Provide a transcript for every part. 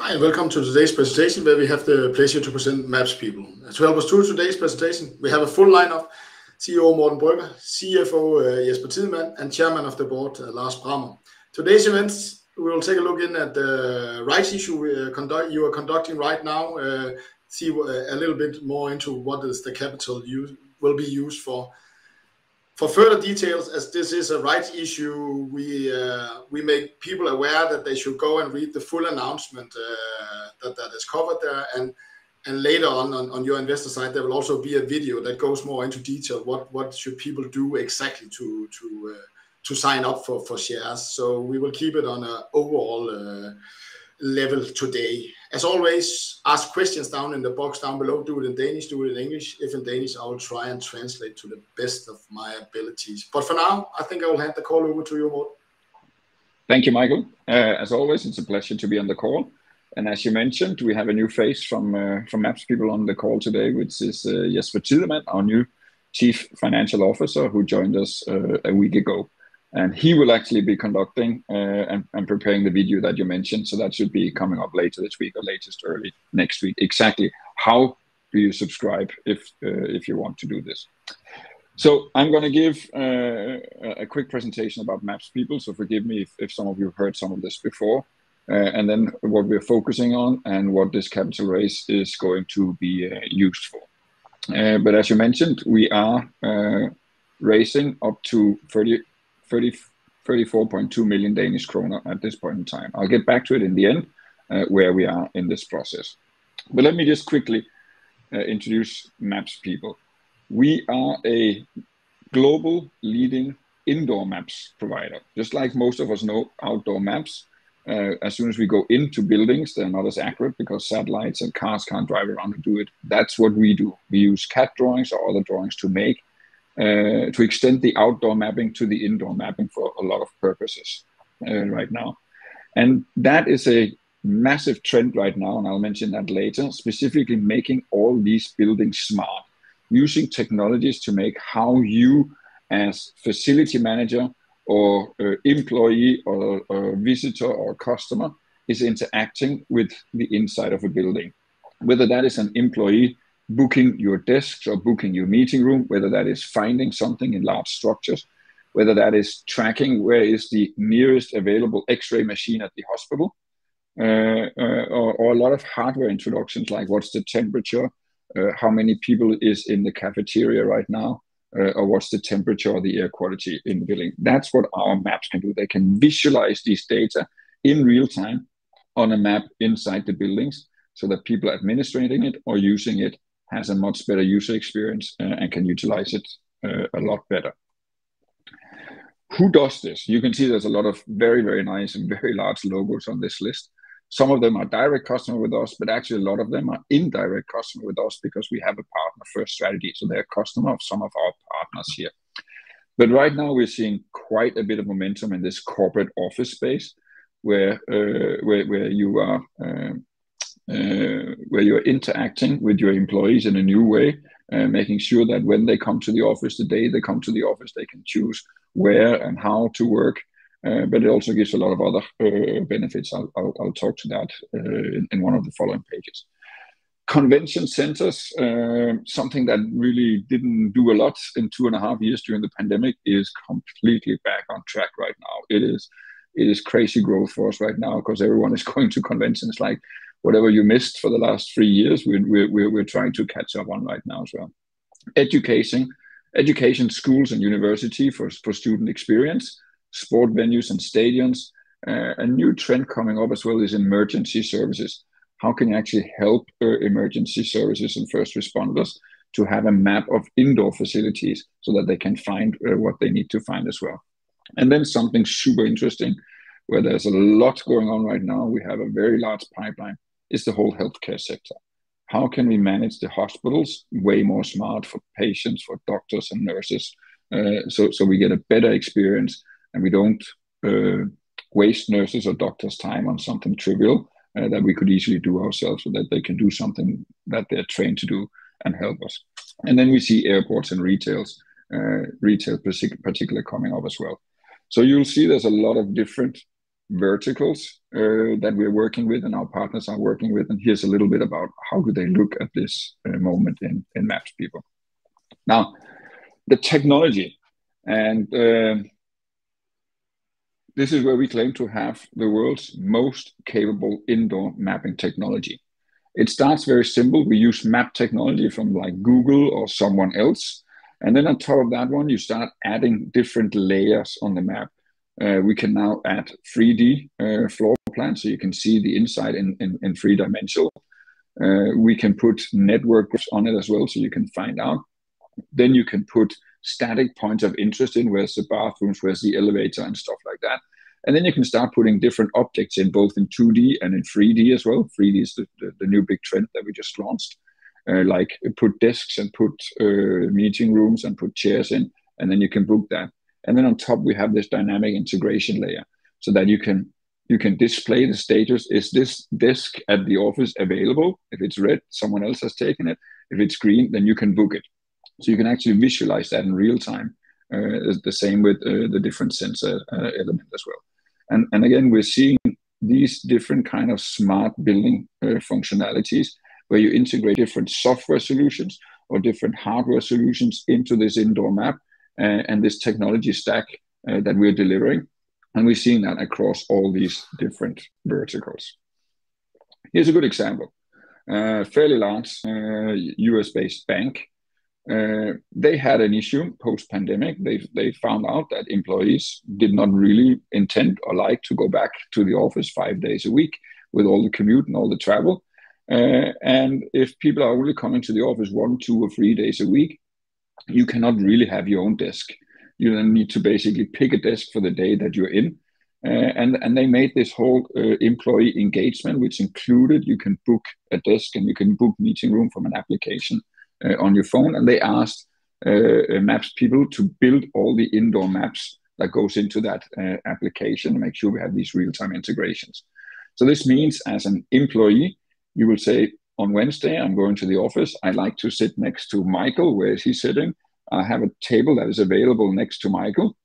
Hi, and welcome to today's presentation, where we have the pleasure to present MapsPeople. To help us through today's presentation, we have a full lineup: CEO Morten Brøgger, CFO Jesper Tidemand, and Chairman of the Board Lars Brammer. Today's event, we will take a look in at the rights issue you are conducting right now, see a little bit more into what is the capital will be used for. For further details, as this is a rights issue, we make people aware that they should go and read the full announcement that is covered there, and later on your investor site there will also be a video that goes more into detail what should people do exactly to sign up for shares. So we will keep it on an overall level today. As always, ask questions down in the box down below. Do it in Danish, do it in English. If in Danish, I will try and translate to the best of my abilities. But for now, I think I will hand the call over to you, Morten. Thank you, Michael. As always, it's a pleasure to be on the call. And as you mentioned, we have a new face from MapsPeople on the call today, which is Jesper Tidemand, our new Chief Financial Officer, who joined us a week ago. And he will actually be conducting and preparing the video that you mentioned. So that should be coming up later this week or latest early next week. Exactly how do you subscribe if you want to do this? So I'm going to give a quick presentation about MapsPeople. So forgive me if some of you have heard some of this before. And then what we're focusing on and what this capital raise is going to be used for. But as you mentioned, we are raising up to 34.2 million Danish kroner at this point in time. I'll get back to it in the end, where we are in this process. But let me just quickly introduce MapsPeople. We are a global leading indoor maps provider. Just like most of us know outdoor maps, as soon as we go into buildings, they're not as accurate because satellites and cars can't drive around and do it. That's what we do. We use CAD drawings or other drawings to extend the outdoor mapping to the indoor mapping for a lot of purposes right now. And that is a massive trend right now, and I'll mention that later, specifically making all these buildings smart, using technologies to make how you as facility manager or employee or visitor or customer is interacting with the inside of a building. Whether that is an employee booking your desks or booking your meeting room, whether that is finding something in large structures, whether that is tracking where is the nearest available X-ray machine at the hospital, or a lot of hardware introductions like what's the temperature, how many people is in the cafeteria right now, or what's the temperature or the air quality in the building. That's what our maps can do. They can visualize these data in real time on a map inside the buildings so that people administrating it or using it has a much better user experience and can utilize it a lot better. Who does this? You can see there's a lot of very, very nice and very large logos on this list. Some of them are direct customer with us, but actually a lot of them are indirect customer with us because we have a partner first strategy. So they're a customer of some of our partners here. But right now we're seeing quite a bit of momentum in this corporate office space where you are where you're interacting with your employees in a new way, making sure that when they come to the office, the day they come to the office, they can choose where and how to work. But it also gives a lot of other benefits. I'll talk to that in one of the following pages. Convention centers, something that really didn't do a lot in 2.5 years during the pandemic, is completely back on track right now. It is crazy growth for us right now because everyone is going to conventions. Like whatever you missed for the last 3 years, we're trying to catch up on right now as well. Education, schools and university for student experience, sport venues and stadiums. A new trend coming up as well is emergency services. How can you actually help emergency services and first responders to have a map of indoor facilities so that they can find what they need to find as well? And then something super interesting where there's a lot going on right now. We have a very large pipeline. Is the whole healthcare sector. How can we manage the hospitals way more smart for patients, for doctors and nurses, so we get a better experience and we don't waste nurses or doctors' time on something trivial that we could easily do ourselves, so that they can do something that they're trained to do and help us. And then we see airports and retail particularly coming up as well. So you'll see there's a lot of different verticals that we're working with and our partners are working with. And here's a little bit about how do they look at this moment in MapsPeople. Now, the technology, and this is where we claim to have the world's most capable indoor mapping technology. It starts very simple. We use map technology from like Google or someone else. And then on top of that one, you start adding different layers on the map. We can now add 3D floor plans, so you can see the inside in three-dimensional. We can put network groups on it as well, so you can find out. Then you can put static points of interest in, where's the bathrooms, where's the elevator and stuff like that. And then you can start putting different objects in, both in 2D and in 3D as well. 3D is the new big trend that we just launched. Like put desks and put meeting rooms and put chairs in, and then you can book that. And then on top, we have this dynamic integration layer so that you can display the status. Is this desk at the office available? If it's red, someone else has taken it. If it's green, then you can book it. So you can actually visualize that in real time. The same with the different sensor element as well. And again, we're seeing these different kind of smart building functionalities where you integrate different software solutions or different hardware solutions into this indoor map and this technology stack that we're delivering. And we're seeing that across all these different verticals. Here's a good example. Fairly large US-based bank. They had an issue post-pandemic. They found out that employees did not really intend or like to go back to the office 5 days a week with all the commute and all the travel. And if people are only coming to the office 1, 2, or 3 days a week, you cannot really have your own desk. You then need to basically pick a desk for the day that you're in. And they made this whole employee engagement, which included you can book a desk and you can book meeting room from an application on your phone. And they asked MapsPeople to build all the indoor maps that goes into that application and make sure we have these real-time integrations. So this means as an employee, you will say, on Wednesday, I'm going to the office. I like to sit next to Michael. Where is he sitting? I have a table that is available next to Michael.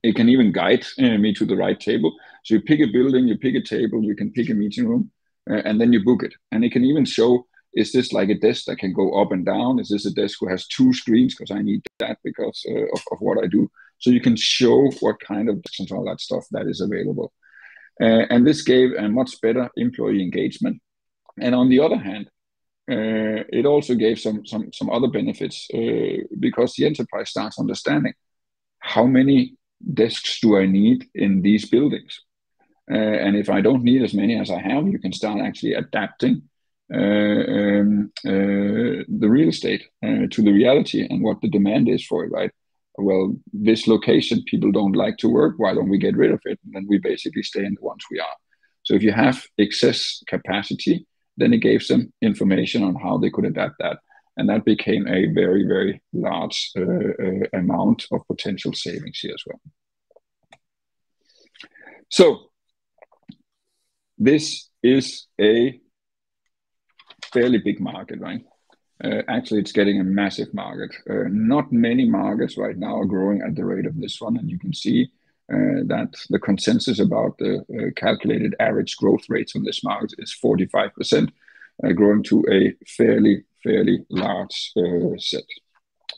It can even guide me to the right table. So you pick a building, you pick a table, you can pick a meeting room, and then you book it. And it can even show, is this like a desk that can go up and down? Is this a desk who has 2 screens? Because I need that because of what I do. So you can show what kind of desks and all that stuff that is available. And this gave a much better employee engagement. And on the other hand, it also gave some other benefits because the enterprise starts understanding how many desks do I need in these buildings. And if I don't need as many as I have, you can start actually adapting the real estate to the reality and what the demand is for it, right? Well, this location, people don't like to work. Why don't we get rid of it? And then we basically stay in the ones we are. So if you have excess capacity, then it gave them information on how they could adapt that. And that became a very, very large amount of potential savings here as well. So this is a fairly big market, right? Actually, it's getting a massive market. Not many markets right now are growing at the rate of this one. And you can see that the consensus about the calculated average growth rates on this market is 45%, growing to a fairly large set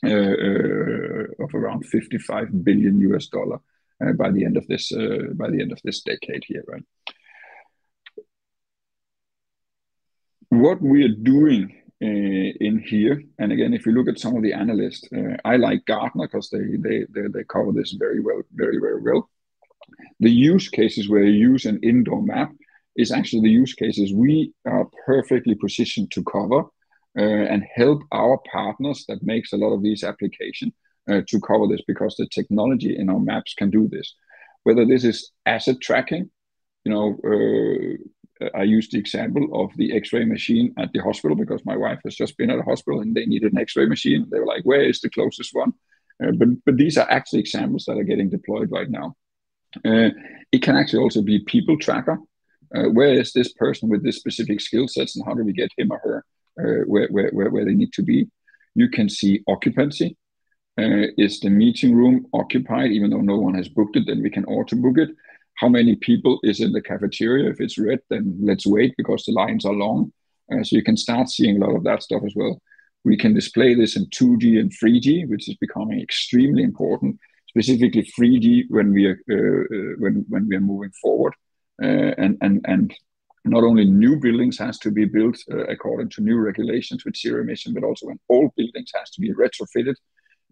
of around $55 billion by the end of this decade here, right? What we are doing in here, and again, if you look at some of the analysts, I like Gartner because they cover this very well. The use cases where you use an indoor map is actually the use cases we are perfectly positioned to cover and help our partners that makes a lot of these applications to cover this, because the technology in our maps can do this. Whether this is asset tracking, I used the example of the X-ray machine at the hospital because my wife has just been at a hospital and they needed an X-ray machine. They were like, where is the closest one? But these are actually examples that are getting deployed right now. It can actually also be people tracker. Where is this person with this specific skill sets and how do we get him or her where they need to be? You can see occupancy. Is the meeting room occupied even though no one has booked it? Then we can auto book it. how many people is in the cafeteria. If it's red, then let's wait because the lines are long. So you can start seeing a lot of that stuff as well. We can display this in 2D and 3D, which is becoming extremely important, specifically 3D when we are moving forward. And not only new buildings has to be built according to new regulations with zero emission, but also when old buildings has to be retrofitted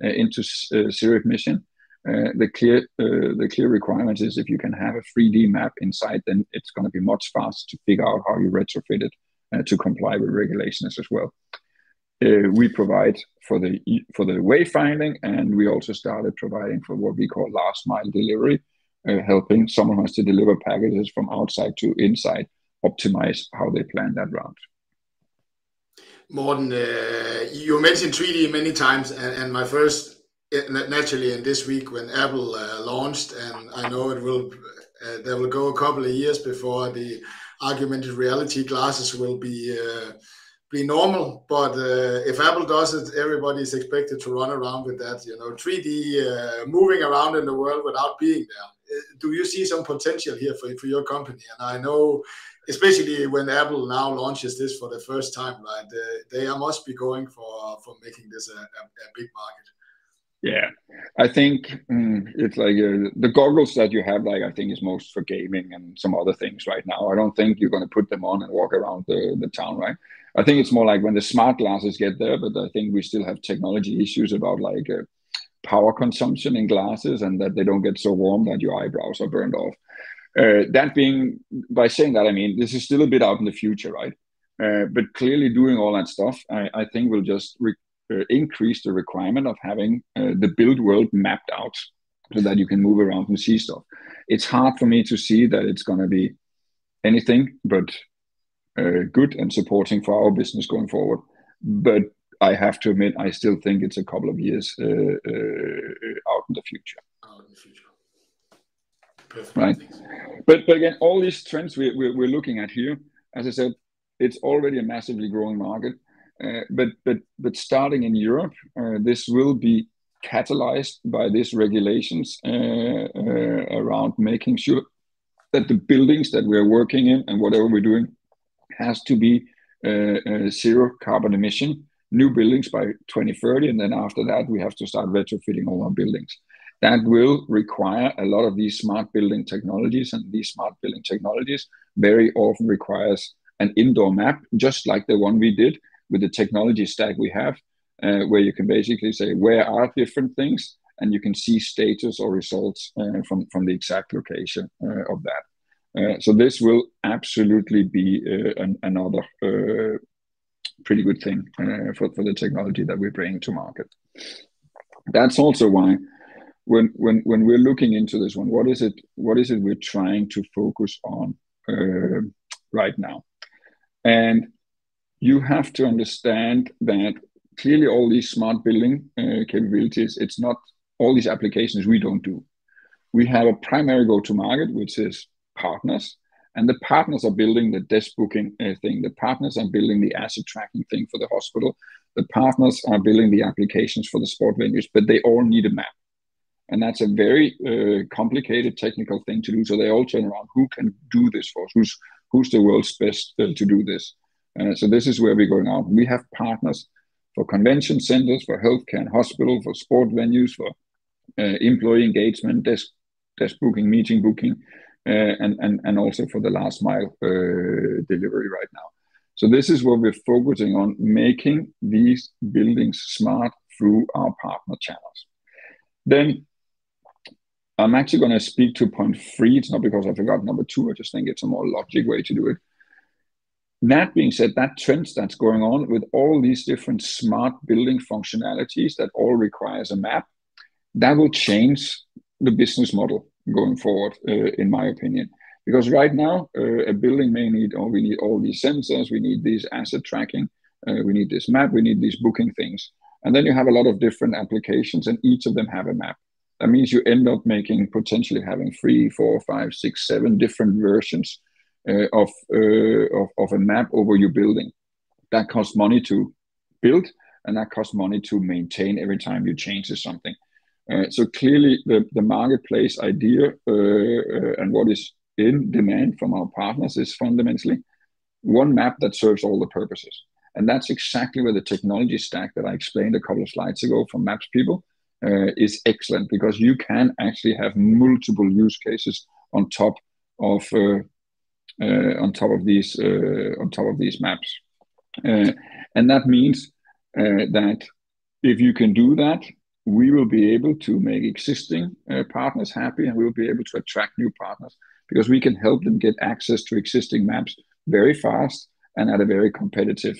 into zero emission. The clear requirement is if you can have a 3D map inside, then it's going to be much faster to figure out how you retrofit it to comply with regulations as well. We provide for the wayfinding, and we also started providing for what we call last mile delivery, helping someone who has to deliver packages from outside to inside optimize how they plan that route. Morten, you mentioned 3D many times, and my first, naturally, in this week when Apple launched, and I know it will, there will go a couple of years before the augmented reality glasses will be normal. But if Apple does it, everybody is expected to run around with that, 3D moving around in the world without being there. Do you see some potential here for your company? And I know, especially when Apple now launches this for the first time, right? They must be going for making this a big market. Yeah, I think it's like the goggles that you have, I think is most for gaming and some other things right now. I don't think you're going to put them on and walk around the town, right? I think it's more like when the smart glasses get there, but I think we still have technology issues about power consumption in glasses and that they don't get so warm that your eyebrows are burned off. By saying that, I mean, this is still a bit out in the future, right? But clearly doing all that stuff, I think will just increase the requirement of having the built world mapped out so that you can move around and see stuff. It's hard for me to see that it's going to be anything but good and supporting for our business going forward. But I have to admit, I still think it's a couple of years out in the future. Perfect. Right. But again, all these trends we're looking at here, as I said, it's already a massively growing market. But starting in Europe, this will be catalyzed by these regulations around making sure that the buildings that we're working in and whatever we're doing has to be zero carbon emission, new buildings by 2030. And then after that, we have to start retrofitting all our buildings. That will require a lot of these smart building technologies, and these smart building technologies very often requires an indoor map, just like the one we did with the technology stack we have, where you can basically say where are different things, and you can see status or results from the exact location of that. So this will absolutely be another pretty good thing for the technology that we're bringing to market. That's also why when we're looking into this one, what is it we're trying to focus on right now? And you have to understand that clearly all these smart building capabilities, it's not all these applications we don't do. We have a primary go-to-market, which is partners, and the partners are building the desk booking thing. The partners are building the asset tracking thing for the hospital. The partners are building the applications for the sport venues, but they all need a map. And that's a very complicated technical thing to do. So they all turn around, who can do this for us? Who's the world's best to do this? So this is where we're going out. We have partners for convention centers, for healthcare and hospital, for sport venues, for employee engagement, desk booking, meeting booking, and also for the last mile delivery right now. So this is what we're focusing on, making these buildings smart through our partner channels. Then I'm actually going to speak to point 3. It's not because I forgot number 2. I just think it's a more logic way to do it. That being said, that trend that's going on with all these different smart building functionalities that all requires a map, that will change the business model going forward, in my opinion. Because right now, a building may need, we need all these sensors, we need these asset tracking, we need this map, we need these booking things. And then you have a lot of different applications, and each of them have a map. That means you end up potentially having 3, 4, 5, 6, 7 different versions of a map over your building. That costs money to build, and that costs money to maintain every time you change something. So clearly the marketplace idea and what is in demand from our partners is fundamentally one map that serves all the purposes. And that's exactly where the technology stack that I explained a couple of slides ago from MapsPeople is excellent, because you can actually have multiple use cases on top of these maps. And that means that if you can do that, we will be able to make existing partners happy, and we will be able to attract new partners, because we can help them get access to existing maps very fast and at a very competitive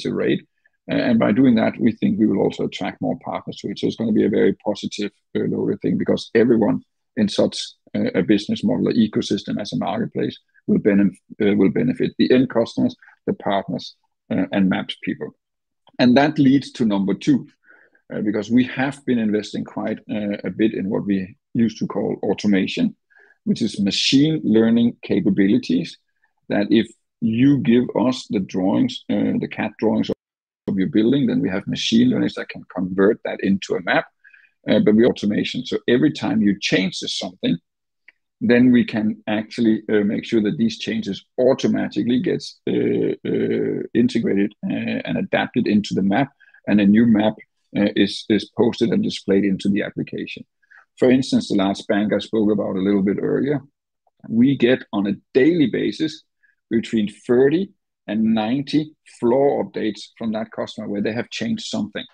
rate. And by doing that, we think we will also attract more partners to it. So it's going to be a very positive loaded thing, because everyone in such a business model, an ecosystem as a marketplace, will benefit the end customers, the partners, and MapsPeople. And that leads to number two, because we have been investing quite a bit in what we used to call automation, which is machine learning capabilities, that if you give us the drawings, the CAD drawings of your building, then we have machine learners that can convert that into a map, but we automation. So every time you change something, then we can actually make sure that these changes automatically gets integrated and adapted into the map, and a new map is posted and displayed into the application. For instance, the last bank I spoke about a little bit earlier, we get on a daily basis between 30 and 90 floor updates from that customer where they have changed something,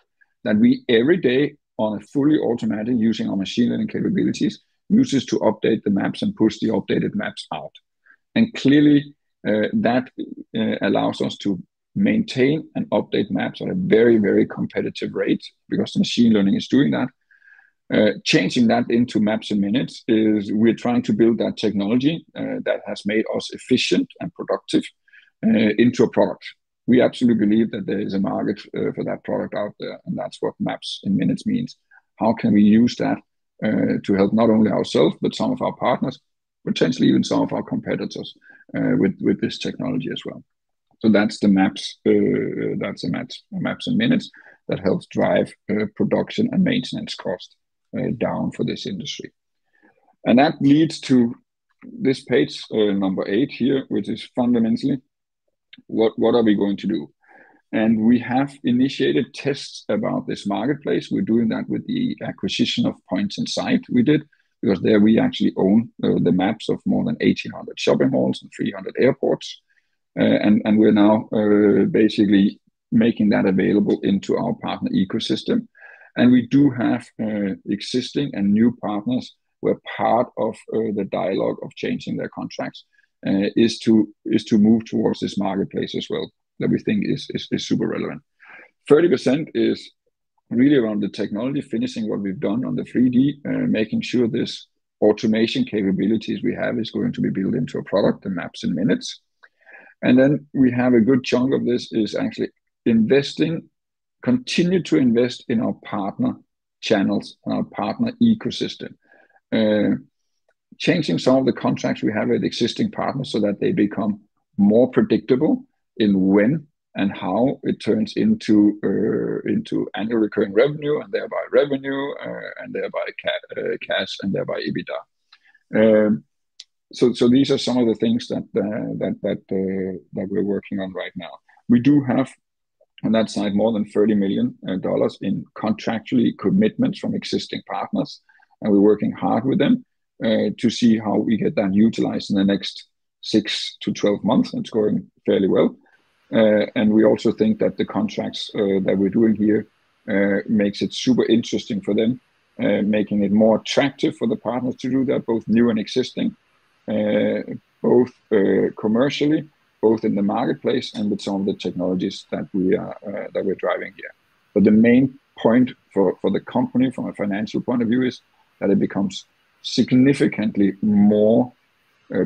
that we every day on a fully automatic, using our machine learning capabilities, uses to update the maps and push the updated maps out. And clearly that allows us to maintain and update maps at a very, very competitive rate, because the machine learning is doing that. Changing that into maps in minutes is, we're trying to build that technology that has made us efficient and productive into a product. We absolutely believe that there is a market for that product out there, and that's what maps in minutes means. How can we use that to help not only ourselves, but some of our partners, potentially even some of our competitors with this technology as well. So that's the maps, that's a maps in minutes that helps drive production and maintenance cost down for this industry. And that leads to this page, number 8 here, which is fundamentally what are we going to do? And we have initiated tests about this marketplace. We're doing that with the acquisition of Points Insight we did, because there we actually own the maps of more than 1,800 shopping malls and 300 airports. And we're now basically making that available into our partner ecosystem. And we do have existing and new partners where part of the dialogue of changing their contracts is to move towards this marketplace as well, that we think is super relevant. 30% is really around the technology, finishing what we've done on the 3D, making sure this automation capabilities we have is going to be built into a product, the maps in minutes. And then we have a good chunk of this is actually continue to invest in our partner channels and our partner ecosystem. Changing some of the contracts we have with existing partners so that they become more predictable in when and how it turns into annual recurring revenue, and thereby revenue, and thereby cash, and thereby EBITDA. So these are some of the things that we're working on right now. We do have on that side more than $30 million in contractually commitments from existing partners, and we're working hard with them to see how we get that utilized in the next 6 to 12 months. It's going fairly well. And we also think that the contracts that we're doing here makes it super interesting for them, making it more attractive for the partners to do that, both new and existing, both commercially, both in the marketplace and with some of the technologies that we're driving here. But the main point for the company from a financial point of view is that it becomes significantly more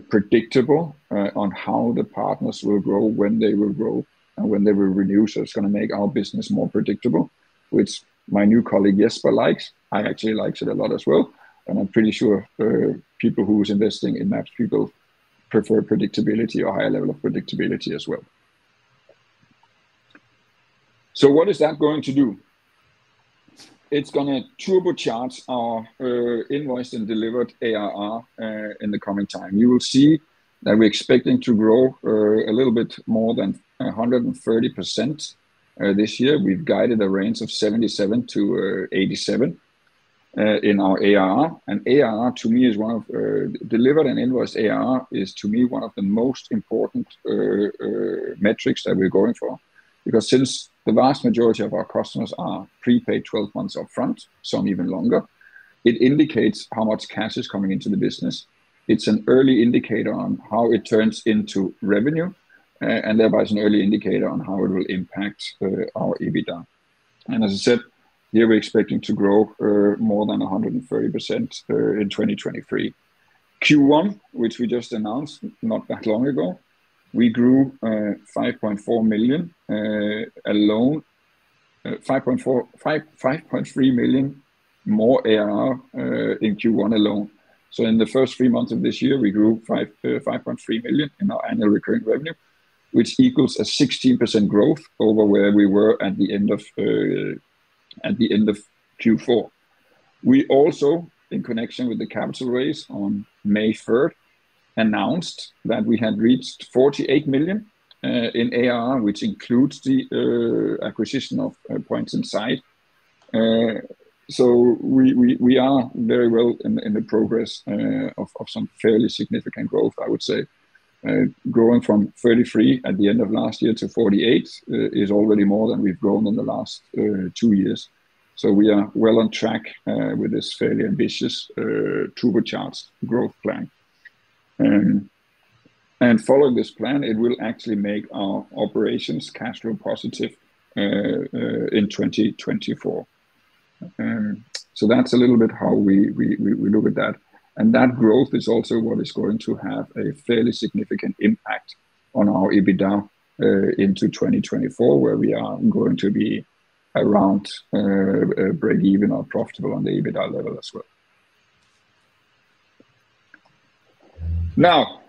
predictable on how the partners will grow, when they will grow, and when they will renew. So it's going to make our business more predictable, which my new colleague Jesper likes. I actually likes it a lot as well. And I'm pretty sure people who's investing in MapsPeople prefer predictability or higher level of predictability as well. So what is that going to do? it's going to turbocharge our invoiced and delivered ARR in the coming time. You will see that we're expecting to grow a little bit more than 130% this year. We've guided a range of 77 to 87 in our ARR. And ARR to me is one of delivered and invoiced ARR is to me one of the most important metrics that we're going for, because since the vast majority of our customers are prepaid 12 months upfront, some even longer, it indicates how much cash is coming into the business. It's an early indicator on how it turns into revenue, and thereby it's an early indicator on how it will impact our EBITDA. And as I said, here we're expecting to grow more than 130% in 2023. Q1, which we just announced not that long ago, we grew 5.4 million alone, 5.3 million more ARR in Q1 alone. So in the first 3 months of this year, we grew 5.3 million in our annual recurring revenue, which equals a 16% growth over where we were at the end of Q4. We also, in connection with the capital raise on May 3rd, announced that we had reached 48 million in ARR, which includes the acquisition of Points Inside. So we are very well in the progress of some fairly significant growth, I would say. Growing from 33 at the end of last year to 48 is already more than we've grown in the last 2 years. So we are well on track with this fairly ambitious turbocharged growth plan. And following this plan, it will actually make our operations cash flow positive in 2024. So that's a little bit how we look at that. And that growth is also what is going to have a fairly significant impact on our EBITDA into 2024, where we are going to be around break even or profitable on the EBITDA level as well. Now,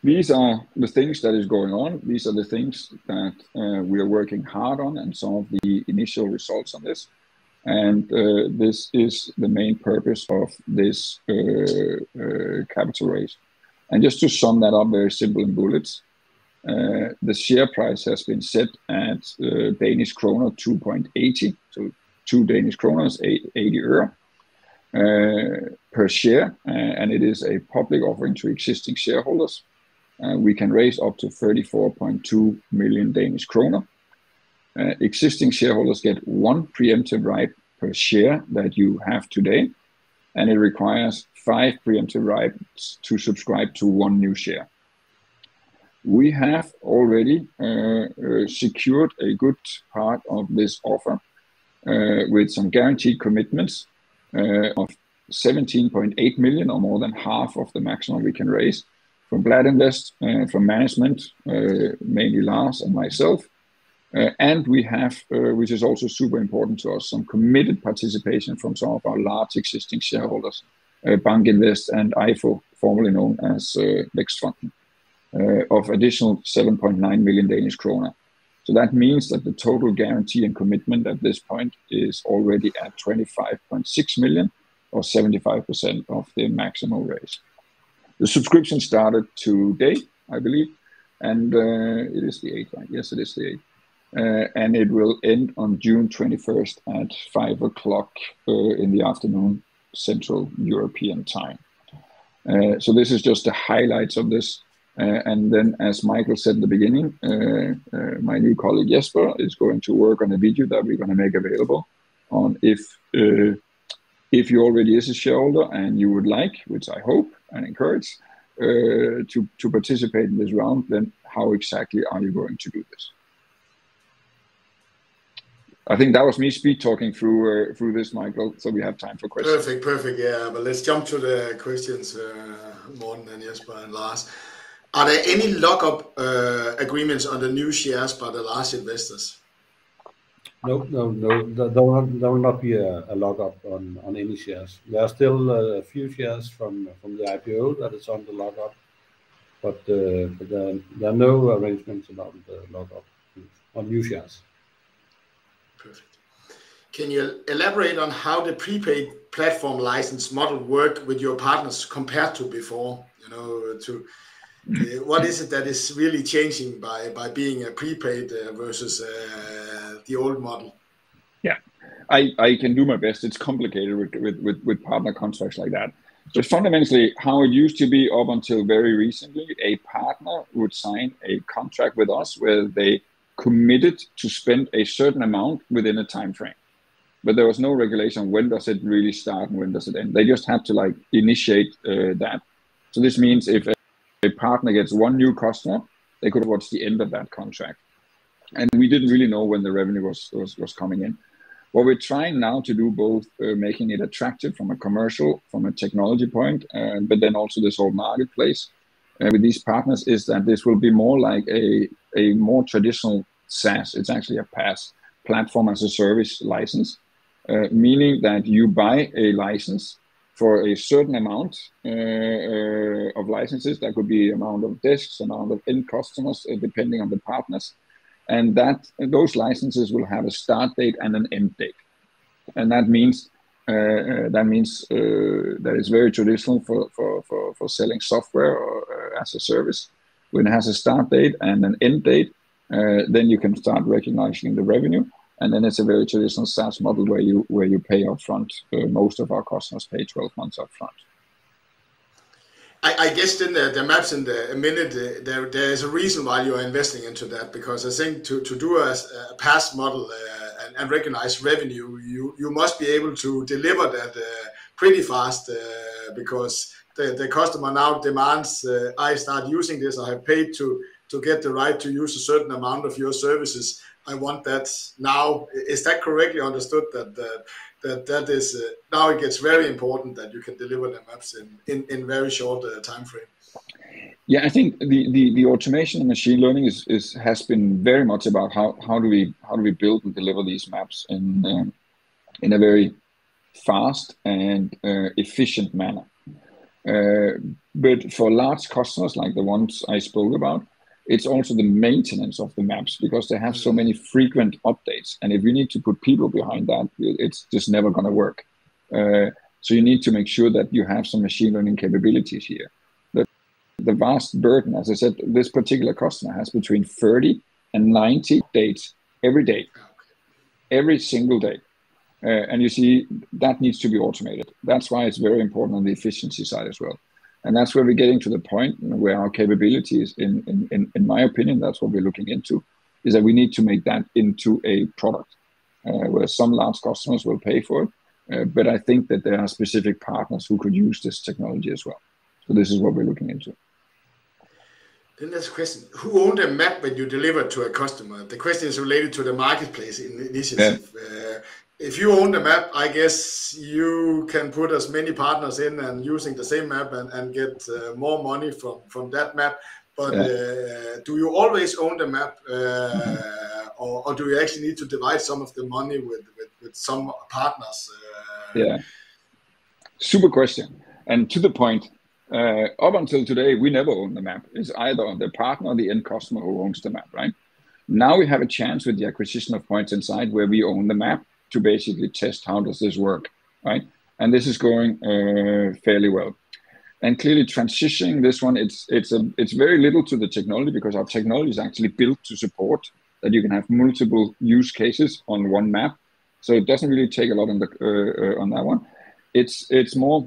these are the things that is going on. These are the things that we are working hard on and some of the initial results on this. And this is the main purpose of this capital raise. And just to sum that up very simple in bullets, the share price has been set at Danish kroner 2.80, so 2 Danish kroner is 80 euro per share, and it is a public offering to existing shareholders. We can raise up to 34.2 million Danish kroner. Existing shareholders get 1 preemptive right per share that you have today, and it requires 5 preemptive rights to subscribe to 1 new share. We have already secured a good part of this offer with some guaranteed commitments of 17.8 million, or more than half of the maximum we can raise, from Blad Invest, from management, mainly Lars and myself. And we have, which is also super important to us, some committed participation from some of our large existing shareholders, Bank Invest and IFO, formerly known as Vækstfonden, of additional 7.9 million Danish kroner. So that means that the total guarantee and commitment at this point is already at 25.6 million, or 75% of the maximum raise. The subscription started today, I believe, and it is the 8th, right? Yes, it is the 8th. And it will end on June 21st at 5 o'clock in the afternoon, Central European time. So this is just the highlights of this. And then, as Michael said at the beginning, my new colleague Jesper is going to work on a video that we're going to make available on if you already is a shareholder and you would like, which I hope and encourage, to participate in this round, then how exactly are you going to do this? I think that was me speed talking through this, Michael, so we have time for questions. Perfect, yeah. But let's jump to the questions, Morten and Jesper and Lars. Are there any lockup agreements on the new shares by the large investors? No. There will not be a lockup on any shares. There are still a few shares from the IPO that is on the lockup, but there are no arrangements about the lockup on new shares. Perfect. Can you elaborate on how the prepaid platform license model work with your partners compared to before? What is it that is really changing by being a prepaid versus the old model? Yeah, I can do my best. It's complicated with partner contracts like that. So fundamentally, how it used to be up until very recently, a partner would sign a contract with us where they committed to spend a certain amount within a time frame. But there was no regulation when does it really start and when does it end. They just had to initiate that. So this means if a partner gets one new customer, they could watch the end of that contract. And we didn't really know when the revenue was coming in. What we're trying now to do, both making it attractive from a commercial, from a technology point, but then also this whole marketplace with these partners, is that this will be more like a more traditional SaaS. It's actually a PaaS, platform as a service license. Meaning that you buy a license for a certain amount of licenses. That could be amount of desks, amount of end customers, depending on the partners. And those licenses will have a start date and an end date. And that means that is very traditional for selling software or as a service. When it has a start date and an end date, then you can start recognizing the revenue. And then it's a very traditional SaaS model where you pay upfront. Most of our customers pay 12 months upfront. I guess then the maps in a minute, there is a reason why you are investing into that, because I think to do a PaaS model and recognize revenue, you must be able to deliver that pretty fast because the customer now demands, I start using this, I have paid to get the right to use a certain amount of your services. I want that now. Is that correctly understood? That is now it gets very important that you can deliver the maps in very short time frame. Yeah, I think the automation and machine learning has been very much about how do we build and deliver these maps in a very fast and efficient manner. But for large customers like the ones I spoke about, it's also the maintenance of the maps, because they have so many frequent updates. And if you need to put people behind that, it's just never going to work. So you need to make sure that you have some machine learning capabilities here. The vast burden, as I said, this particular customer has between 30 and 90 dates every day, every single day. And you see, that needs to be automated. That's why it's very important on the efficiency side as well. And that's where we're getting to the point where our capabilities, in my opinion, that's what we're looking into, is that we need to make that into a product where some large customers will pay for it. But I think that there are specific partners who could use this technology as well. So this is what we're looking into. Then there's a question. Who owned a map when you deliver to a customer? The question is related to the marketplace initiative. Yeah. If you own the map, I guess you can put as many partners in and using the same map and get more money from that map. But do you always own the map or do you actually need to divide some of the money with some partners? Yeah, super question. And to the point, up until today, we never own the map. It's either the partner or the end customer who owns the map, right? Now we have a chance with the acquisition of Points Inside where we own the map to basically test how does this work, right? And this is going fairly well. And clearly transitioning this one, it's very little to the technology, because our technology is actually built to support that you can have multiple use cases on one map. So it doesn't really take a lot on that one. It's more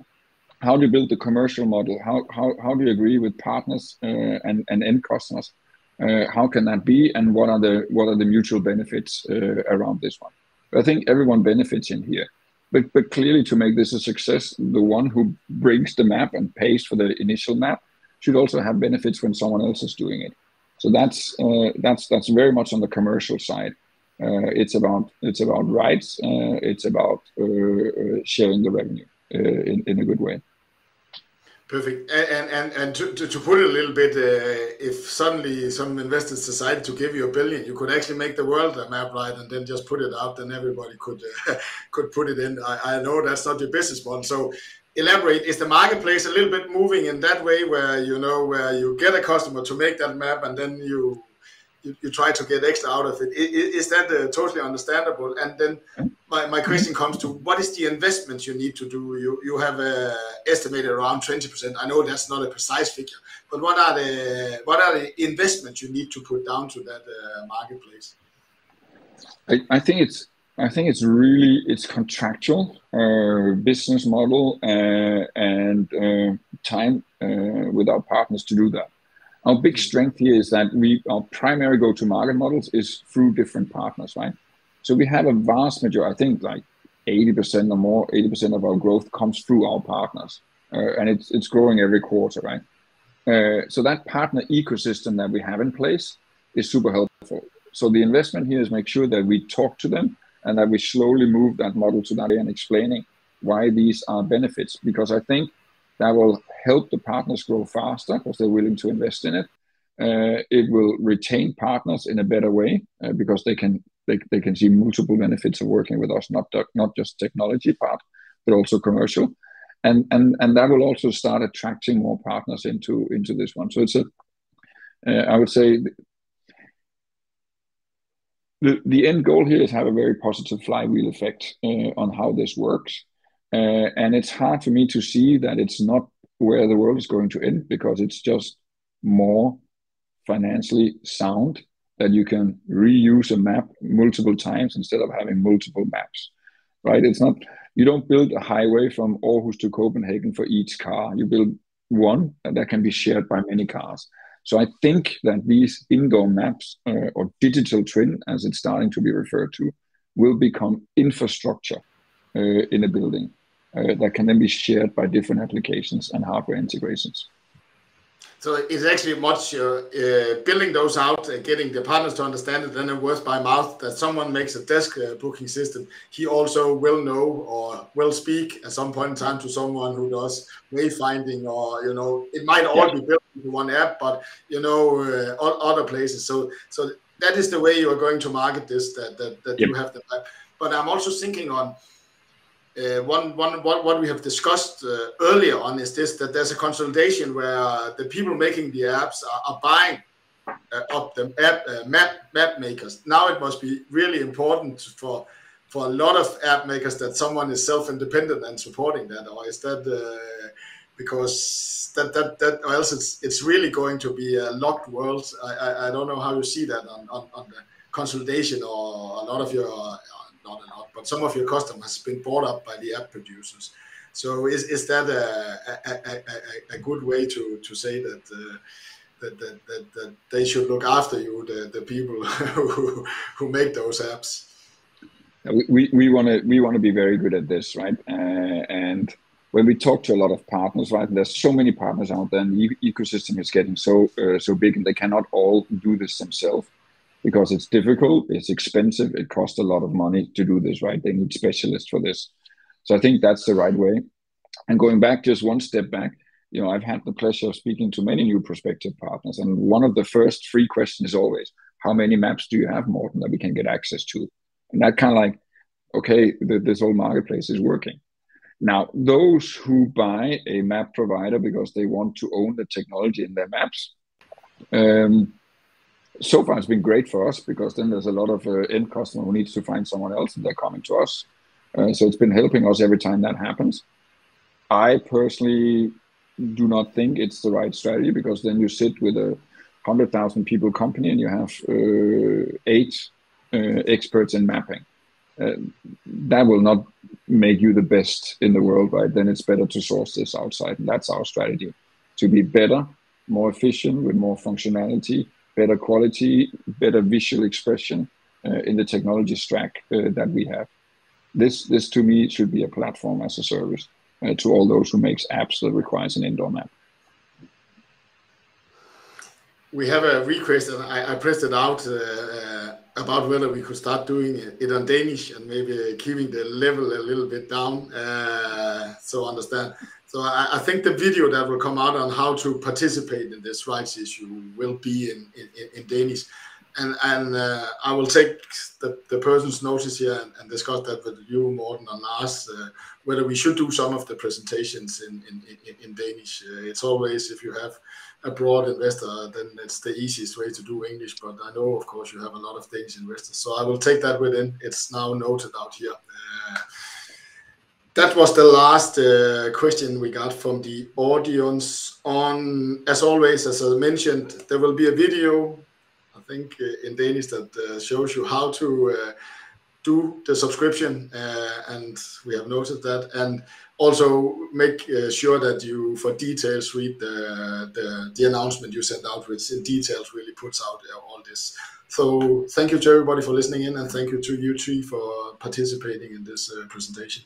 how do you build the commercial model? How do you agree with partners and end customers? How can that be? And what are the mutual benefits around this one? I think everyone benefits in here. But clearly, to make this a success, the one who brings the map and pays for the initial map should also have benefits when someone else is doing it. So that's very much on the commercial side. It's about rights. It's about sharing the revenue in a good way. Perfect. And to put it a little bit, if suddenly some investors decided to give you $1 billion, you could actually make the world a map, right, and then just put it out, then everybody could put it in. I know that's not your business model. So elaborate, is the marketplace a little bit moving in that way where you get a customer to make that map and then you you try to get extra out of it. Is that totally understandable? And then my question comes to, what is the investment you need to do? You have estimated around 20%. I know that's not a precise figure, but what are the investments you need to put down to that marketplace? I think it's really contractual business model and time with our partners to do that. Our big strength here is that our primary go-to-market models is through different partners, right? So we have a vast majority, I think like 80% or more, 80% of our growth comes through our partners, and it's growing every quarter, right? So that partner ecosystem that we have in place is super helpful. So the investment here is make sure that we talk to them and that we slowly move that model to that and explaining why these are benefits, because I think that will help the partners grow faster because they're willing to invest in it. It will retain partners in a better way because they can see multiple benefits of working with us, not just technology part, but also commercial, and that will also start attracting more partners into this one. So it's I would say the end goal here is have a very positive flywheel effect on how this works. And it's hard for me to see that it's not where the world is going to end, because it's just more financially sound that you can reuse a map multiple times instead of having multiple maps, right? It's not, you don't build a highway from Aarhus to Copenhagen for each car. You build one that can be shared by many cars. So I think that these indoor maps or digital twin, as it's starting to be referred to, will become infrastructure in a building. That can then be shared by different applications and hardware integrations. So it's actually much building those out, getting the partners to understand it, then a word by mouth that someone makes a desk booking system. He also will know or will speak at some point in time to someone who does wayfinding, or it might all be built into one app, but other places. So that is the way you are going to market this. That you have the map. But I'm also thinking on. What we have discussed earlier on is this, that there's a consolidation where the people making the apps are buying up the map makers. Now it must be really important for a lot of app makers that someone is self-independent and supporting that, or is that because that or else it's really going to be a locked world. I don't know how you see that on the consolidation, or a lot of your not a lot, but some of your customers has been bought up by the app producers. So is that a good way to say that they should look after you, the people who make those apps? We want to be very good at this, right? And when we talk to a lot of partners, right, there's so many partners out there, and the ecosystem is getting so big, and they cannot all do this themselves. Because it's difficult, it's expensive, it costs a lot of money to do this, right? They need specialists for this. So I think that's the right way. And going back, just one step back, I've had the pleasure of speaking to many new prospective partners. And one of the first 3 questions is always, how many maps do you have, Morten, that we can get access to? And that kind of like, okay, this whole marketplace is working. Now, those who buy a map provider because they want to own the technology in their maps, so far, it's been great for us, because then there's a lot of end customer who needs to find someone else, and they're coming to us. So it's been helping us every time that happens. I personally do not think it's the right strategy, because then you sit with a 100,000 people company and you have 8 experts in mapping. That will not make you the best in the world, right? Then it's better to source this outside, and that's our strategy: to be better, more efficient, with more functionality, better quality, better visual expression in the technology stack that we have. This to me should be a platform as a service to all those who makes apps that requires an indoor map. We have a request, and I pressed it out about whether we could start doing it on Danish and maybe keeping the level a little bit down, so understand. So I think the video that will come out on how to participate in this rights issue will be in Danish, and I will take the person's notice here and discuss that with you, Morten, and Lars, whether we should do some of the presentations in Danish. It's always, if you have a broad investor, then it's the easiest way to do English. But I know, of course, you have a lot of Danish investors, so I will take that within. It's now noted out here. That was the last question we got from the audience. On, as always, as I mentioned, there will be a video, I think in Danish, that shows you how to do the subscription, and we have noted that. And also make sure that you, for details, read the announcement you sent out, which in details really puts out all this. So thank you to everybody for listening in, and thank you to you three for participating in this presentation.